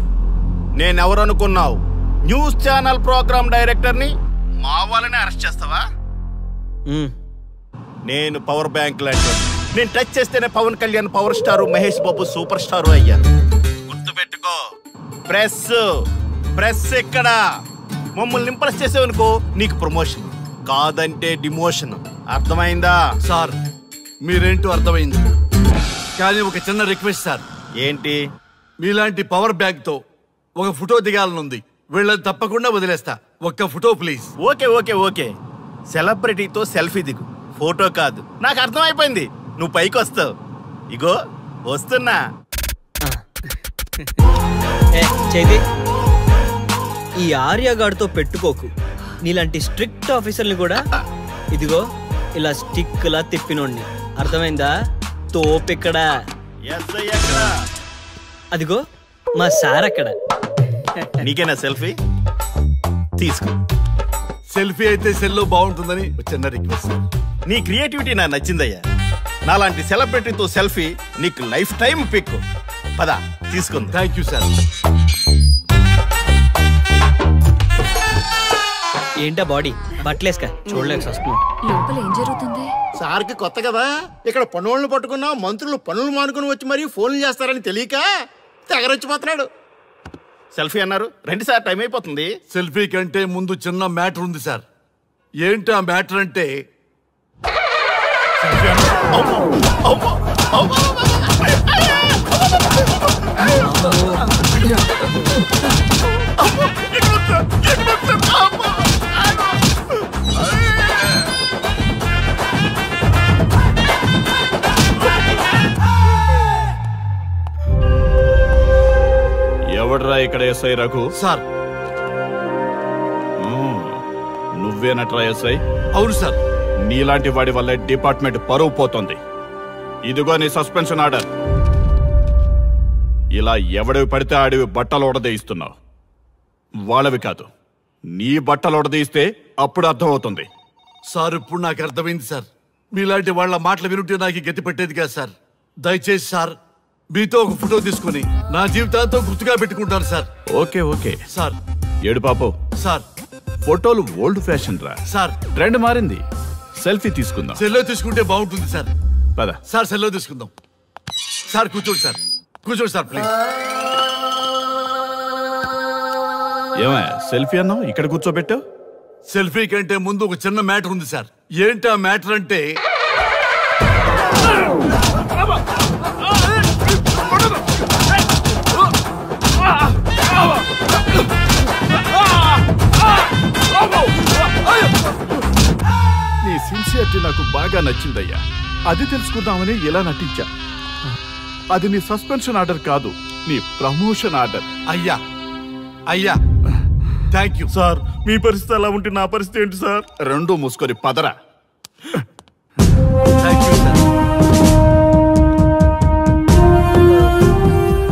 నేనెవరనుకున్నావు? న్యూస్ ఛానల్ ప్రోగ్రామ్ డైరెక్టర్ని. మా వాళ్ళని అరెస్ట్ చేస్తావా? నేను పవర్ బ్యాంక్ లాంటి, నేను టచ్ చేస్తేనే Pawan Kalyan power star, Mahesh Babu super star అయ్యారు. గుర్తుపెట్టుకో, ప్రెస్ ఇక్కడ మమ్మల్ని ఇంప్రెస్ చేసేవనుకో నీకు ప్రమోషన్, కాదంటే డిమోషన్. అర్థమైందా? సార్ మీరేంటో అర్థమైంది, కానీ ఒక చిన్న రిక్వెస్ట్ సార్. ఏంటి? మీలాంటి పవర్ బ్యాంక్ తో ఒక ఫోటో దిగాలనుంది. వీళ్ళని తప్పకుండా వదిలేస్తా, ఒక్క photo please. Okay okay okay, సెలబ్రిటీతో సెల్ఫీ దిగు, ఫోటో కాదు. నాకు అర్థమైపోయింది, నువ్వు పైకి వస్తావు. ఇగో వస్తున్నా. చైతి, ఈ ఆర్యగాడితో పెట్టుకోకు. నీలాంటి స్ట్రిక్ట్ ఆఫీసర్ని కూడా ఇదిగో ఇలా స్టిక్ లా తిప్పినోడిని. అర్థమైందా? తోపిక్కడ. అదిగో మా సార్ అక్కడ. నీకేనా సెల్ఫీ? తీసుకో. సెల్ఫీ అయితే సెల్లో బాగుంటుందని చిన్న రిక్వెస్ట్. నీ క్రియేటివిటీ నాకు నచ్చిందయ్యా. నాలాంటి సెలబ్రిటీతో సెల్ఫీ నీకు లైఫ్ టైం పిక్. పద తీసుకుంది. Thank you sir. ఏంటా బాడీ బట్టలేసుక చూడలేక వస్తున్నాం. లోపల ఏం జరుగుతుంది? సార్కి కొత్త కదా, ఇక్కడ పనులను పట్టుకున్నా మంత్రులు పనులు మానుకుని వచ్చి మరీ ఫోన్లు చేస్తారని తెలియక తెగరొచ్చిపోతున్నాడు. సెల్ఫీ అన్నారు, రండి సార్, టైం అయిపోతుంది. సెల్ఫీ కంటే ముందు చిన్న మ్యాటర్ ఉంది సార్. ఏంటి ఆ మ్యాటర్ అంటే ఎవడ్రా ఇక్కడ ఎస్ఐ రఘు? సార్. నువ్వేనట్రా ఎస్ఐ? అవును సార్. నీలాంటి వాడి వల్ల డిపార్ట్మెంట్ పరువు పోతుంది. ఇదిగో నీ సస్పెన్షన్ ఆర్డర్. ఇలా ఎవడివి పడితే ఆడివి బట్టలు ఉడదీయిస్తున్నావు. వాళ్ళవి కాదు, నీ బట్టలు ఉడదీయిస్తే అప్పుడు అర్థమవుతుంది. సార్ ఇప్పుడు నాకు అర్థమైంది సార్. మీలాంటి వాళ్ళ మాటలు వినుంటే నాకు గతి పెట్టేది కాదు సార్. దయచేసి సార్ మీతో ఒక ఫోటో తీసుకుని నా జీవితాంతో గుర్తుగా పెట్టుకుంటాను సార్. Okay okay sir. ఏడు పాపు సార్. ఫోటోలు ఓల్డ్ ఫ్యాషన్ రా సార్. ట్రెండ్ మారింది. సెల్ఫీ తీసుకుందాం. సెల్లో తీసుకుంటే బాగుంటుంది సార్. పద సార్ సెల్లో తీసుకుందాం. సార్ కూర్చోండి సార్, కూర్చోండి సార్ ప్లీజ్. ఏమయ్య సెల్ఫీ అన్నావు, ఇక్కడ కూర్చోబెట్టావు? సెల్ఫీ కంటే ముందు ఒక చిన్న మ్యాటర్ ఉంది సార్. ఏంటి ఆ మ్యాటర్ అంటే నీ సిన్సియరిటీ నాకు బాగా నచ్చిందయ్యా. అది తెలుసుకుందామని ఇలా నటించా. అది నీ సస్పెన్షన్ ఆర్డర్ కాదు, నీ ప్రమోషన్ ఆర్డర్. అయ్యా అయ్యా థ్యాంక్ యూ సార్. మీ పరిస్థితి అలా ఉంటే నా పరిస్థితి ఏంటి సార్? రెండు మూసుకొని పదరా.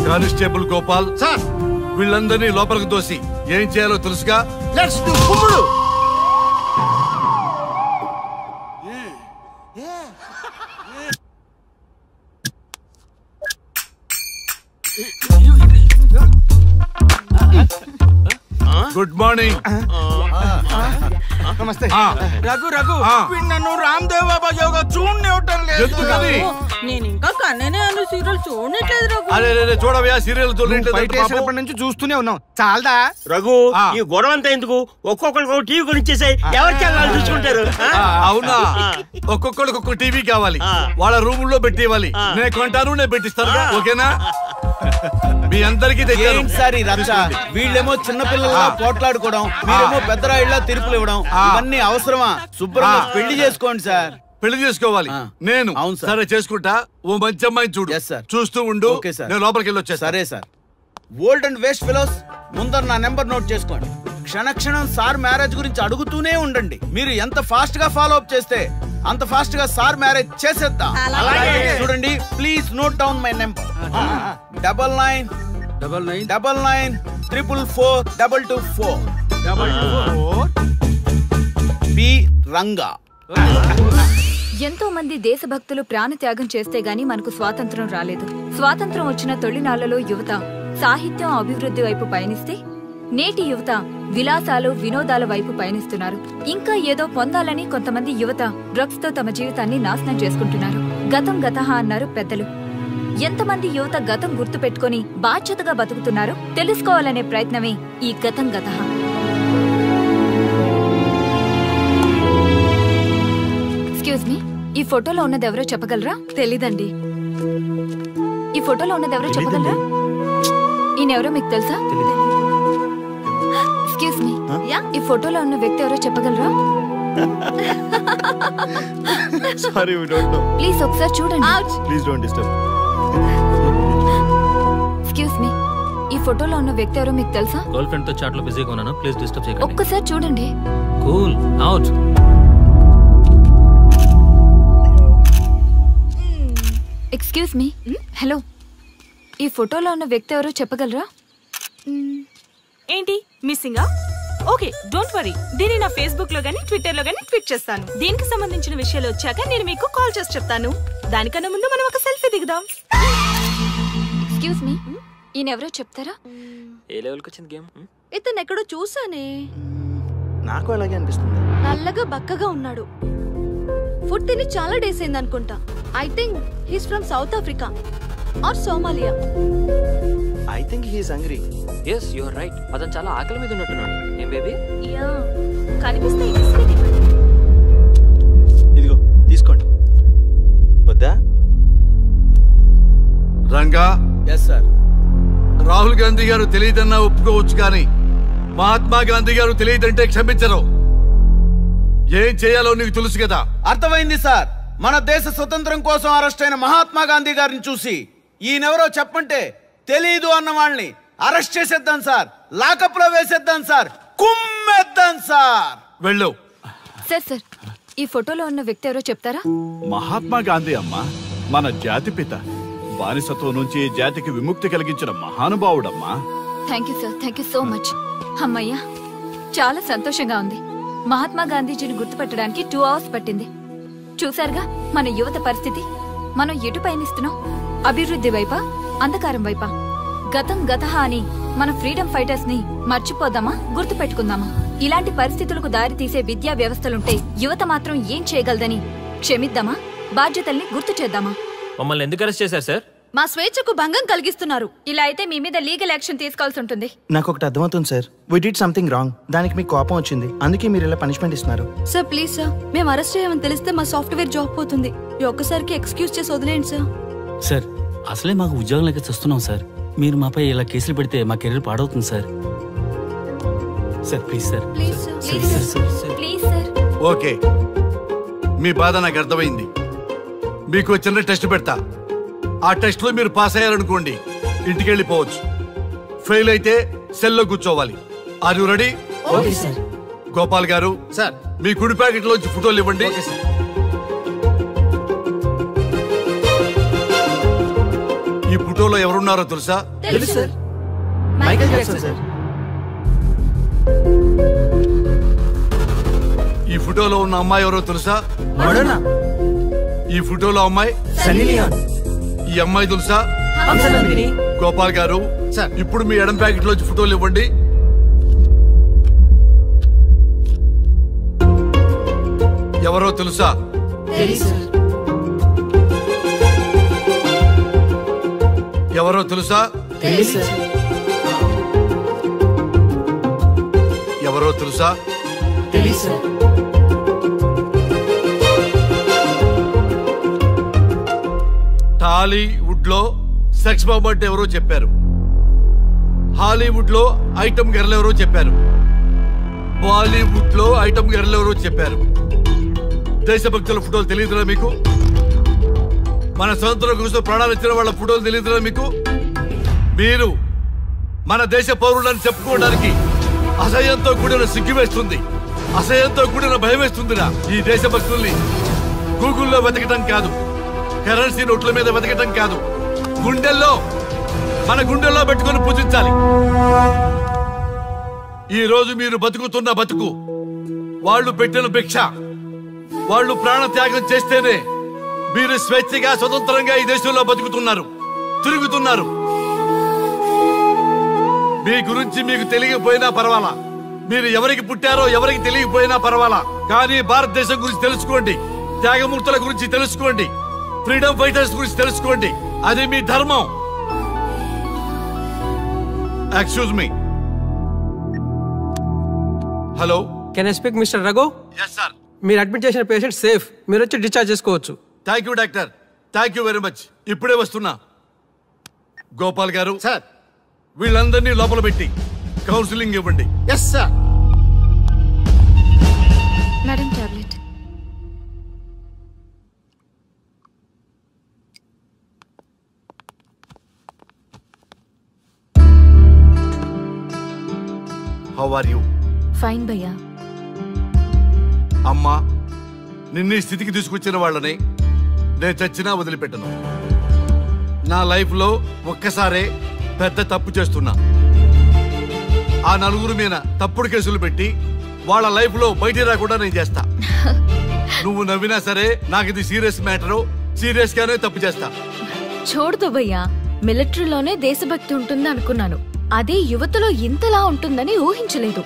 కానిస్టేబుల్ గోపాల్ సార్, వీళ్ళందరినీ లోపలికి దోసి ఏం చేయాలో తెలుసుగా. లెట్స్ డు కుమ్ముడు. Good morning. నమస్తే. రఘు రఘు వీడు నన్ను రామ్దేవ్ బాబా యోగా చూడనివ్వటం లేదు. నేను ఇంకా కన్ననే అను సీరియల్ చూడట్లేదు రఘు. అరే చూడవయ్యా సీరియల్ చూడలేనప్పటి నుంచి చూస్తూనే ఉన్నాం. చాలదా రఘు? ఈ గొడవ అంతా ఎందుకు? ఒక్కొక్కరికి టీవీ కొనిచ్చేసాయి, ఎవరికి వెళ్ళాలి చూసుకుంటారు. అవునా? ఒక్కొక్కడికి ఒక్కొక్క టీవీ కావాలి, వాళ్ళ రూమ్ లో పెట్టి ఇవ్వాలి. నేను కొంటాను, నేను పెట్టిస్తాను. ఓకేనా? మీ అందరికీ సారి రచ్చ. వీళ్ళేమో చిన్నపిల్లల పోట్లాడుకోవడం, మీరేమో పెద్దరాయిళ్ళ తీర్పులు ఇవ్వడం, ఇవన్నీ అవసరమా? శుభ్రంగా పెళ్లి చేసుకోండి సార్. పెళ్లి చేసుకోవాలి నేను. సరే చేసుకుంటా. ఓ మంచి అమ్మాయిని చూడు. చూస్తూ ఉండు. నేను లోపలికి వెళ్ళి వచ్చా. సరే sir. Old and waste fellows, ముందర నా నెంబర్ నోట్ చేసుకోండి. క్షణక్షణం సార్ మ్యారేజ్ గురించి అడుగుతూనే ఉండండి. మీరు ఎంత ఫాస్ట్ గా ఫాలో అప్ చేస్తే అంత ఫాస్ట్ గా సార్ మ్యారేజ్ చేసేద్దాం. చూడండి, please note down my number. 9999442224 B Ranga. ఎంతో మంది దేశభక్తులు ప్రాణత్యాగం చేస్తే గాని మనకు స్వాతంత్రం రాలేదు. స్వాతంత్రం వచ్చిన తొలినాళ్లలో యువత సాహిత్యం అభివృద్ధి వైపు పయనిస్తే నేటి యువత విలాసాలు వినోదాల వైపు పయనిస్తున్నారు. ఇంకా ఏదో పొందాలని కొంతమంది యువత డ్రగ్స్ తో తమ జీవితాన్ని నాశనం చేసుకుంటున్నారు. గతం గతహ అన్నారు పెద్దలు. ఎంతమంది యువత గతం గుర్తు పెట్టుకుని బాధ్యతగా బతుకుతున్నారో తెలుసుకోవాలనే ప్రయత్నమే ఈ గతం గతహ. ఎక్స్క్యూజ్ మీ, ఈ ఫోటోలో ఉన్నది ఎవరో చెప్పగలరా? తెలీదండి. ఈ ఫోటోలో ఉన్నది ఎవరో చెప్పగలరా? ఈయనెవరో మీకు తెలుసా? ఎక్స్క్యూజ్ మీ, ఈ ఫోటోలో ఉన్న వ్యక్తి ఎవరో చెప్పగలరా? Sorry, we don't know. Please ఒకసారి చూడండి. Please don't disturb. Excuse me, ఈ ఫోటోలో ఉన్న వ్యక్తి ఎవరో మీకు తెలుసా? గర్ల్ ఫ్రెండ్ తో చాట్ లో బిజీగా ఉన్నాను, ప్లీజ్ డిస్టర్బ్ చేయకండి. ఒక్కసారి చూడండి. Cool out. Excuse me, hello, ఈ ఫోటోలో ఉన్న వ్యక్తి ఎవరో చెప్పగలరా? ఏంటి మిస్సింగా? ఓకే డోంట్ వరీ దీన్ని నా ఫేస్బుక్ లో గానీ ట్విట్టర్ లో గానీ ట్వీట్ చేస్తాను. దీనికి సంబంధించిన విషయాలు వచ్చాక నేను మీకు కాల్ చేసి చెప్తాను. దానికన్నా ముందు మనం ఒక సెల్ఫీ దిగుదాం. ఎక్స్క్యూజ్ మీ, ఈయనెవరో చెప్తారా? ఏ లెవెల్కి వచ్చింది గేమ్? ఇతను ఎక్కడో చూసానే. నాకు అలాగే అనిపిస్తుంది. నల్లగా బక్కగా ఉన్నాడు. ఫుడ్ తిని చాలా డేస్ అయింది అనుకుంటా. I think he's from south Africa or Somalia. I think he's hungry. yes you are right. అతను చాలా ఆకలి మీద ఉన్నట్టున్నాడు. ఏం బేబీ? యా కనిపిస్తే ఇదిగో తీసుకోండి. వద్దా? రంగా. Yes sir. రాహుల్ గాంధీ గారు తెలియదన్నా ఒప్పుకోవచ్చు కానీ మహాత్మా గాంధీ గారు తెలియదంటే క్షమించరు. ఏం చేయాలో నీకు తెలుసు కదా. అర్థమైంది సార్. మన దేశ స్వతంత్రం కోసం అరెస్ట్ అయిన మహాత్మా గాంధీ గారిని చూసి ఈయనెవరో చెప్పంటే తెలీదు అన్న వాళ్ళని అరెస్ట్ చేసేద్దాం సార్. లాకప్ లో వేసేద్దాం సార్. కుమ్మేద్దాం సార్. వెళ్ళు. సార్ ఈ ఫోటోలో ఉన్న వ్యక్తి ఎవరో చెప్తారా? మహాత్మా గాంధీ అమ్మ, మన జాతిపిత. బానిసత్వం నుంచి జాతికి విముక్తి కలిగించిన మహానుభావుడమ్మా. Thank you sir, thank you so much. అమ్మయ్యా, చాలా సంతోషంగా ఉంది. మహాత్మా గాంధీజీని గుర్తుపెట్టడానికి 2 hours పట్టింది. చూసారుగా మన యువత పరిస్థితి. మనం ఎటు పయనిస్తున్నాం? అభివృద్ధి వైపా, అంధకారం వైపా? గతం గతహ అని మన ఫ్రీడమ్ ఫైటర్స్ ని మర్చిపోదామా, గుర్తు పెట్టుకుందామా? ఇలాంటి పరిస్థితులకు దారి తీసే విద్యా వ్యవస్థలుంటే యువత మాత్రం ఏం చేయగలదని క్షమిద్దామా, బాధ్యతల్ని గుర్తు చేద్దామా? మమ్మల్ని ఎందుకు అరెస్ట్ చేశారు సార్? మా స్వేచ్ఛకు భంగం కలిగిస్తున్నారు. ఇలా అయితే మీ మీద లీగల్ యాక్షన్ తీసుకోవాల్సి ఉంటుంది. నాకు ఒకటి అర్థమవుతుంది sir. We did something wrong. దానికి మీకు కోపం వచ్చింది, అందుకే మీరు ఇలా పనిష్మెంట్ ఇస్తున్నారు. సార్ ప్లీజ్ సార్, మేము అరెస్ట్ చేయమని తెలిస్తే మా సాఫ్ట్వేర్ జాబ్ పోతుంది. ఈ ఒక్కసారికి ఎక్స్క్యూజ్ చేసి వదిలేండి సార్. సార్ అసలే మాకు ఉద్యోగం లేక చూస్తున్నాం సార్. మీరు మాపై ఇలా కేసులు పెడితే మా కెరీర్ పాడవుతుంది sir. Sir please sir. Please sir. Okay, మీ బాధ నాకు అర్థమైంది. మీకు చిన్న టెస్ట్ పెడతా. ఆ టెస్ట్ లో మీరు పాస్ అయ్యారనుకోండి, ఇంటికి వెళ్ళిపోవచ్చు. ఫెయిల్ అయితే సెల్లో కూర్చోవాలి. Are you ready? Okay sir. Gopal గారు సార్, మీ కుడి ప్యాకెట్ లోంచి ఫోటోలు ఇవ్వండి. ఈ ఫోటోలో ఎవరున్నారో తెలుసా? తెలుసు సార్. Michael Jackson sir. ఈ ఫోటోలో ఉన్న అమ్మాయి ఎవరో తెలుసా? మడోనా. ఈ ఫోటోలో అమ్మాయి సన్నీ లియోన్. ఈ అమ్మాయి తెలుసా? హంసనందిని. గోపాల్ గారు ఇప్పుడు మీ ఎడం ప్యాకెట్ లోంచి ఫోటోలు ఇవ్వండి. ఎవరో తెలుసా? ఎవరో తెలుసా? ఎవరో తెలుసా? టాలీవుడ్ లో సెక్స్ బాంబ్ అంటే ఎవరో చెప్పారు. హాలీవుడ్ లో ఐటమ్ గర్ల్ ఎవరో చెప్పారు. బాలీవుడ్ లో ఐటమ్ గర్ల్ ఎవరో చెప్పారు. దేశభక్తుల ఫోటోలు తెలియదురా మీకు? మన స్వతంత్రం కోసం ప్రాణాలు ఇచ్చిన వాళ్ళ ఫోటోలు తెలియదురా మీకు? మీరు మన దేశ పౌరులని చెప్పుకోవడానికి అసహ్యంతో కూడిన సిగ్గు వేస్తుంది, అసహ్యంతో కూడిన భయం వేస్తుందిరా. ఈ దేశభక్తుల్ని గూగుల్లో వెతకటం కాదు, కరెన్సీ నోట్ల మీద వెతకటం కాదు, గుండెల్లో మన గుండెల్లో పెట్టుకొని పూజించాలి. ఈ రోజు మీరు బతుకుతున్న బతుకు వాళ్ళు పెట్టిన భిక్ష. వాళ్ళు ప్రాణ త్యాగం చేస్తేనే మీరు స్వేచ్ఛగా స్వతంత్రంగా ఈ దేశంలో బతుకుతున్నారు, తిరుగుతున్నారు. మీ గురించి మీకు తెలియకపోయినా పర్వాలా, మీరు ఎవరికి పుట్టారో ఎవరికి తెలియకపోయినా పర్వాలా, కానీ భారతదేశం గురించి తెలుసుకోండి, త్యాగమూర్తుల గురించి తెలుసుకోండి, ఫ్రీడమ్ ఫైటర్స్ గురించి తెలుసుకోండి. అది మీ ధర్మం. Excuse me. Hello, can I speak mister Raghu? Yes sir. మీరు అడ్మిట్ చేసిన పేషెంట్ సేఫ్, మీరు వచ్చి డిశ్చార్జ్ చేసుకోవచ్చు. Thank you doctor, thank you very much. ఇప్పుడే వస్తున్నా. గోపాల్ గారు సార్, వీళ్ళందరినీ లోపల పెట్టి కౌన్సిలింగ్ ఇవ్వండి. Yes sir. Madam tablet. How are you? Fine భయ్యా. అమ్మా, నిన్న ఈ స్థితికి తీసుకొచ్చిన వాళ్ళని నేను చచ్చినా వదిలిపెట్టను. నా లైఫ్ లో ఒక్కసారే పెద్ద తప్పు చేస్తున్నా. ఆ నలుగురు మీద తప్పుడు కేసులు పెట్టి వాళ్ళ లైఫ్ లో బయటికి రాకుండా నేను చేస్తా. నువ్వు నవ్వినా సరే నాకు ఇది సీరియస్ మ్యాటర్, సీరియస్ గానే తప్పు చేస్తా. చూడదు భయ్యా, మిలిటరీలోనే దేశభక్తి ఉంటుంది అనుకున్నాను, అదే యువతలో ఇంతలా ఉంటుందని ఊహించలేదు.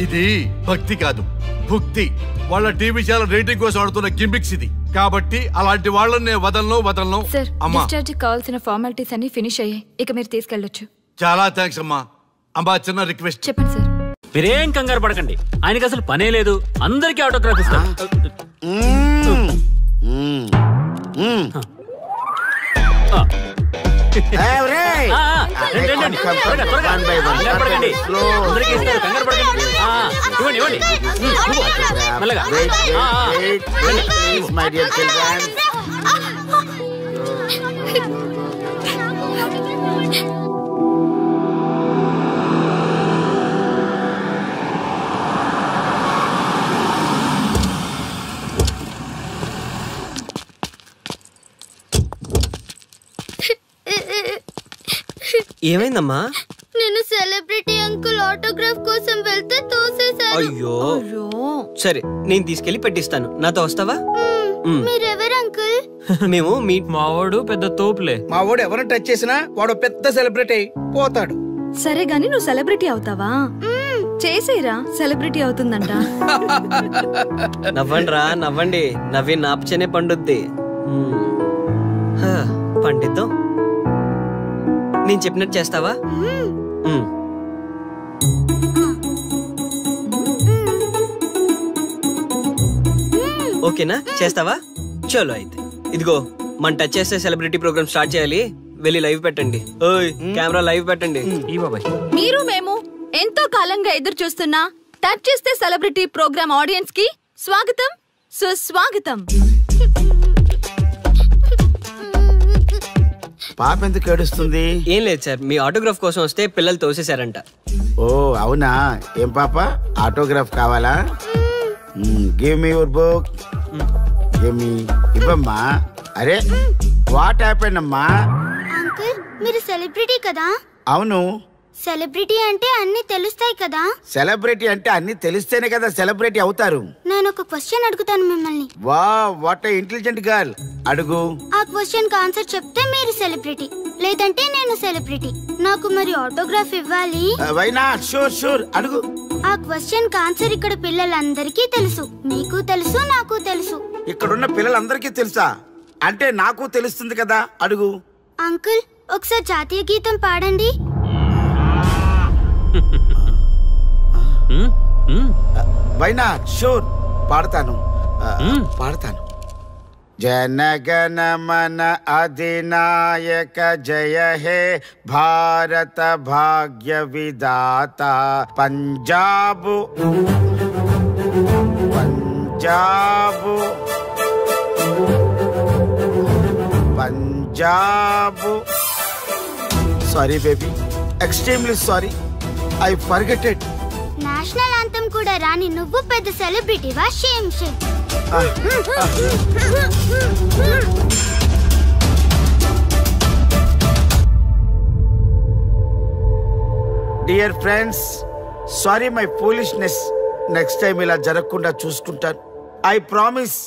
ఇది భక్తి కాదు, భుక్తి. వాళ్ళ టీవీ ఛానల్ రేటింగ్ కోసం ఆడుతున్న గిమిక్స్ ఇది. కాబట్టి అలాంటి వాళ్ళని నేను వదలను. సార్, అమ్మా డిశ్చార్జ్ కావాల్సిన ఫార్మాలిటీస్ అన్ని ఫినిష్ అయ్యాయి, ఇక మీరు తీసుకెళ్ళొచ్చు. చాలా థ్యాంక్స్ అమ్మా. అమ్మా చిన్న రిక్వెస్ట్. చెప్పండి సార్. మీరేం కంగారు పడకండి, ఆయనకి అసలు పనే లేదు, అందరికీ ఆటోగ్రాఫ్ ఇస్తాను. ఏమైందమ్మా? నేను సెలబ్రిటీ అంకుల్ ఆటోగ్రాఫ్ కోసం వెళ్తే తోసేశారు. అయ్యో, సరే నేను తీసుకెళ్లి పెట్టిస్తాను, నాతో వస్తావా? మీరెవరు అంకుల్? మేము మీ మావాడు పెద్ద తోపులే. మావాడు ఎవరిని టచ్ చేసినా వాడు పెద్ద సెలబ్రిటీ పోతాడు. సరే గాని నువ్వు సెలబ్రిటీ అవుతావా? చేసేరా, సెలబ్రిటీ అవుతుందంట. నవ్వండిరా, నవ్వండి, నవ్వి నాపచనే పండుద్ది. పండిద్దాం. నేను చెప్పినట్టు చేస్తావా? ఓకేనా, చేస్తావా? చలో అయితే ఇదిగో, మన టచ్ చేస్తే సెలబ్రిటీ ప్రోగ్రామ్ స్టార్ట్ చేయాలి, వెళ్ళి లైవ్ పెట్టండి. ఓయ్ కెమెరా లైవ్ పెట్టండి. మీరు మేము ఎంతో కాలంగా ఎదురు చూస్తున్నా టచ్ చేస్తే సెలబ్రిటీ ప్రోగ్రామ్ ఆడియన్స్ కి స్వాగతం, సుస్వాగతం. పాప ఎందుకు ఏడుస్తుంది? ఏం లేదు సార్, మీ ఆటోగ్రాఫ్ కోసం వస్తే పిల్లలు తోసేశారంట. ఓ అవునా? ఏం పాప, ఆటోగ్రాఫ్ కావాలా? Give me your book. Give me. ఇవ్వమ్మా. అరే వాట్ హ్యాపెండ్ అమ్మా? అంకుల్ మీరు సెలబ్రిటీ కదా? అవును. సెలబ్రిటీ అంటే అన్ని తెలుస్తాయి కదా? సెలబ్రిటీ అంటే అన్ని తెలిస్తేనే కదా సెలబ్రిటీ అవుతారు. నేను ఒక క్వశ్చన్ అడుగుతాను మిమ్మల్ని. Wow, what a intelligent girl. అడుగు. ఆ క్వశ్చన్ కి ఆన్సర్ చెప్తే మీరు సెలబ్రిటీ, లేదంటే నేను సెలబ్రిటీ. నాకు మరి ఆటోగ్రాఫ్ ఇవ్వాలి. Why not? షూర్ షూర్, అడుగు. ఆ క్వశ్చన్ కి ఆన్సర్ ఇక్కడ పిల్లలందరికీ తెలుసు, మీకు తెలుసు, నాకు తెలుసు. ఇక్కడున్న పిల్లలందరికీ తెలుసా? అంటే నాకు తెలుస్తుంది కదా. అడుగు. అంకుల్ ఒకసారి జాతీయ గీతం పాడండి. Why not? షూర్, పాడతాను. జనగణ మన అధినాయక జయ హే భారత భాగ్య విధాత. Punjab Punjab Punjab. Sorry baby, extremely sorry, I forget it. National anthem కూడా రాని నువ్వు పెద్ద సెలబ్రిటీవా? Shame shame. Dear friends, sorry my foolishness. Next time ఇలా జరగకుండా చూసుకుంటాను. I promise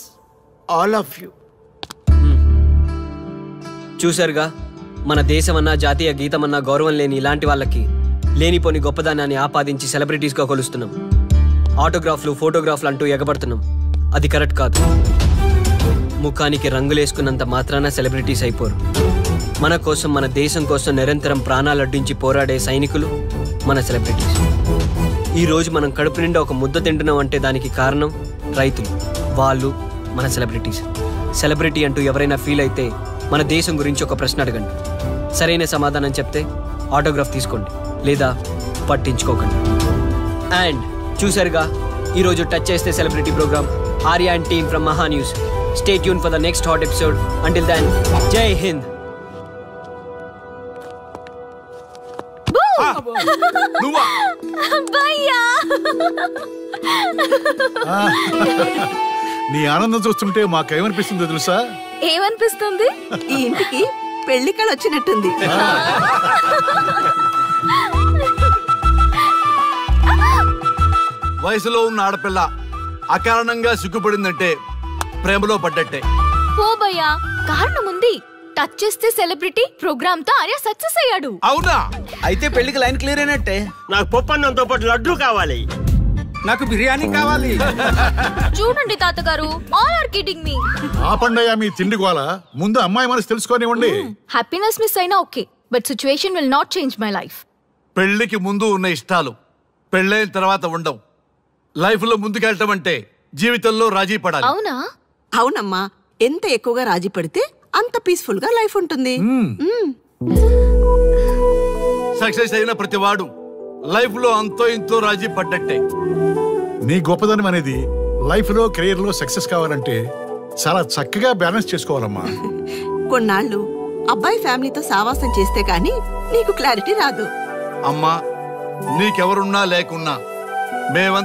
all of you. చూసారుగా, మన దేశమన్నా జాతీయ గీతమన్నా గౌరవం లేని ఇలాంటి వాళ్ళకి లేనిపోని గొప్పదానాన్ని ఆపాదించి సెలబ్రిటీస్గా కొలుస్తున్నాం. ఆటోగ్రాఫ్లు, ఫోటోగ్రాఫ్లు అంటూ ఎగబడుతున్నాం. అది కరెక్ట్ కాదు. ముఖానికి రంగులేసుకున్నంత మాత్రాన సెలబ్రిటీస్ అయిపోరు. మన కోసం, మన దేశం కోసం నిరంతరం ప్రాణాలు అడ్డించి పోరాడే సైనికులు మన సెలబ్రిటీస్. ఈరోజు మనం కడుపు నిండా ఒక ముద్ద తింటున్నాం అంటే దానికి కారణం రైతులు. వాళ్ళు మన సెలబ్రిటీస్. సెలబ్రిటీ అంటూ ఎవరైనా ఫీల్ అయితే మన దేశం గురించి ఒక ప్రశ్న అడగండి. సరైన సమాధానం చెప్తే ఆటోగ్రాఫ్ తీసుకోండి, లేదా పట్టించుకోకండి. అండ్ చూసారుగా, ఈరోజు టచ్ చేస్తే celebrity program. Arya and team from Maha news. Stay tuned for the next hot episode. Until then, జై హింద్. నీ ఆనందం చూస్తుంటే మాకేమనిపిస్తుందో తెలుసా? ఏమనిపిస్తుంది? ఈ ఇంటికి పెళ్లి కళ వచ్చినట్టుంది. వయసులో ఉన్న ఆడపిల్ల అకారణంగా సిగ్గుపడిందంటే ప్రేమలో పడ్డట్టే. ఓ భయ్యా, కారణం ఉంది. టచ్ చేస్తే సెలబ్రిటీ ప్రోగ్రామ్ తో ఆర్య సక్సెస్ అయ్యాడు. అవునా? అయితే పెళ్లికి లైన్ క్లియర్ అయినట్టే. నాకు పప్పన్నంతో పాటు లడ్డు కావాలి. నాకు బిర్యానీ కావాలి. చూడండి తాతగారు, ఆల్ ఆర్ కిడింగ్ మీ. ఆపండయ్యా మీ తిండి గోల. ముందు అమ్మాయి మనసు తెలుసుకోనివ్వండి. హ్యాపీనెస్ మిస్ అయినా okay, but situation will not change my life. పెళ్లికి ముందు ఉన్న ఇష్టాలు పెళ్ళైన తర్వాత ఉండవు. లైఫ్ లో ముందుకెళ్ళటం అంటే జీవితంలో రాజీ పడాలి. అవునా? అవునమ్మా, ఎంత ఎక్కువగా రాజీ పడితే అంత పీస్ఫుల్ గా లైఫ్ ఉంటుంది. సక్సెస్ అయిన ప్రతి వాడు లైఫ్ లో అంతో ఇంతో రాజీ పడ్డట్టే. నీ గొప్పదనం అనేది లైఫ్ లో కెరీర్ లో సక్సెస్ కావాలంటే చాలా చక్కగా బ్యాలెన్స్ చేసుకోవాలమ్మా. కొన్నాళ్ళు అబ్బాయి ఫ్యామిలీతో సావాసం చేస్తే గానీ నీకు క్లారిటీ రాదు. అమ్మా, నీకెవరున్నా లేకున్నా మేమంతా